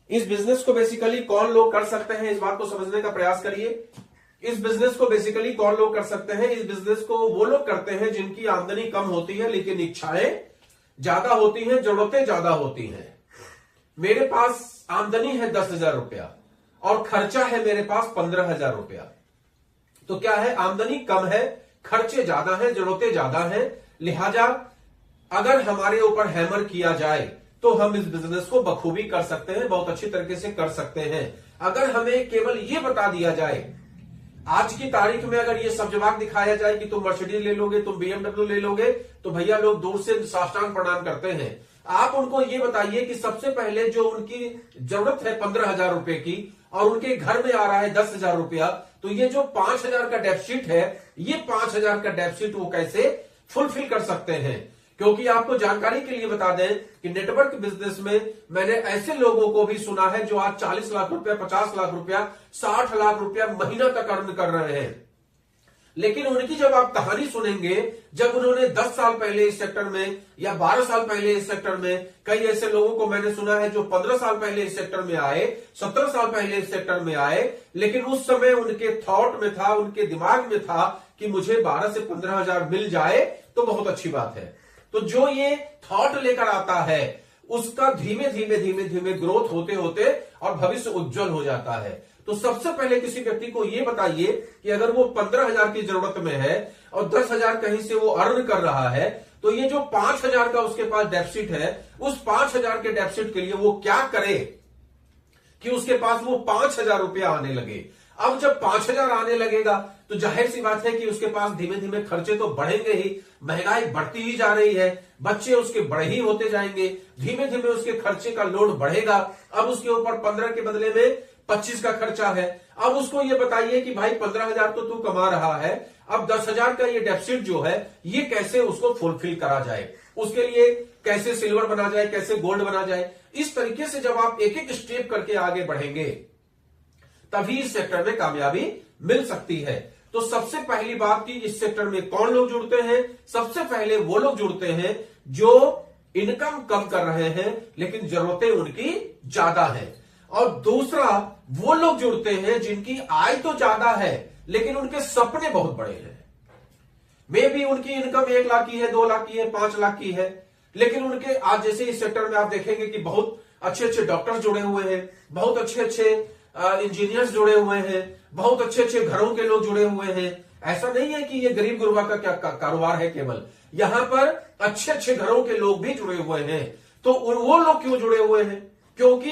इस बिजनेस को बेसिकली कौन लोग कर सकते हैं, इस बात को समझने का प्रयास करिए। इस बिजनेस को बेसिकली कौन लोग कर सकते हैं? इस बिजनेस को वो लोग करते हैं जिनकी आमदनी कम होती है लेकिन इच्छाएं ज्यादा होती हैं, जरूरतें ज्यादा होती हैं। मेरे पास आमदनी है 10,000 रुपया और खर्चा है मेरे पास 15,000 रुपया। तो क्या है, आमदनी कम है, खर्चे ज्यादा हैं, जरूरतें ज्यादा हैं। लिहाजा अगर हमारे ऊपर हैमर किया जाए तो हम इस बिजनेस को बखूबी कर सकते हैं, बहुत अच्छी तरीके से कर सकते हैं। अगर हमें केवल यह बता दिया जाए, आज की तारीख में अगर ये सब जवाब दिखाया जाए कि तुम मर्सिडीज ले लोगे, तुम BMW ले लोगे, तो भैया लोग दूर से साष्टांग प्रणाम करते हैं। आप उनको ये बताइए कि सबसे पहले जो उनकी जरूरत है 15,000 रुपए की और उनके घर में आ रहा है 10,000 रुपया, तो ये जो 5,000 का डेफिसिट है, ये 5,000 का डेफिसिट वो कैसे फुलफिल कर सकते हैं? क्योंकि आपको जानकारी के लिए बता दें कि नेटवर्क बिजनेस में मैंने ऐसे लोगों को भी सुना है जो आज 40 लाख रुपया, 50 लाख रुपया, 60 लाख रुपया महीना तक अर्न कर रहे हैं। लेकिन उनकी जब आप कहानी सुनेंगे, जब उन्होंने 10 साल पहले इस सेक्टर में या 12 साल पहले इस सेक्टर में, कई ऐसे लोगों को मैंने सुना है जो 15 साल पहले इस सेक्टर में आए, 17 साल पहले इस सेक्टर में आए, लेकिन उस समय उनके थॉट में था, उनके दिमाग में था कि मुझे 12 से 15,000 मिल जाए तो बहुत अच्छी बात है। तो जो ये थॉट लेकर आता है उसका धीमे धीमे धीमे धीमे ग्रोथ होते होते और भविष्य उज्जवल हो जाता है। तो सबसे पहले किसी व्यक्ति को यह बताइए कि अगर वो 15,000 की जरूरत में है और 10,000 कहीं से वो अर्न कर रहा है, तो ये जो 5,000 का उसके पास डेफिसिट है, उस 5,000 के डेफिसिट के लिए वो क्या करे कि उसके पास वो 5,000 रुपया आने लगे। अब जब 5,000 आने लगेगा तो जाहिर सी बात है कि उसके पास धीमे धीमे खर्चे तो बढ़ेंगे ही, महंगाई बढ़ती ही जा रही है, बच्चे उसके बड़े ही होते जाएंगे, धीमे धीमे उसके खर्चे का लोड बढ़ेगा। अब उसके ऊपर 15 के बदले में 25 का खर्चा है। अब उसको ये बताइए कि भाई 15,000 तो तू कमा रहा है, अब 10,000 का ये डेफिसिट जो है ये कैसे उसको फुलफिल करा जाए, उसके लिए कैसे सिल्वर बना जाए, कैसे गोल्ड बना जाए। इस तरीके से जब आप एक एक स्टेप करके आगे बढ़ेंगे तभी इस सेक्टर में कामयाबी मिल सकती है। तो सबसे पहली बात कि इस सेक्टर में कौन लोग जुड़ते हैं? सबसे पहले वो लोग जुड़ते हैं जो इनकम कम कर रहे हैं लेकिन जरूरतें उनकी ज्यादा है। और दूसरा वो लोग जुड़ते हैं जिनकी आय तो ज्यादा है लेकिन उनके सपने बहुत बड़े हैं। मे भी उनकी इनकम 1 लाख की है, 2 लाख की है, 5 लाख की है, लेकिन उनके आज जैसे इस सेक्टर में आप देखेंगे कि बहुत अच्छे अच्छे डॉक्टर्स जुड़े हुए हैं, बहुत अच्छे अच्छे इंजीनियर्स जुड़े हुए हैं, बहुत अच्छे अच्छे घरों के लोग जुड़े हुए हैं। ऐसा नहीं है कि ये गरीब गुरबा का क्या कारोबार है, केवल यहां पर अच्छे अच्छे घरों के लोग भी जुड़े हुए हैं। तो वो लोग क्यों जुड़े हुए हैं? क्योंकि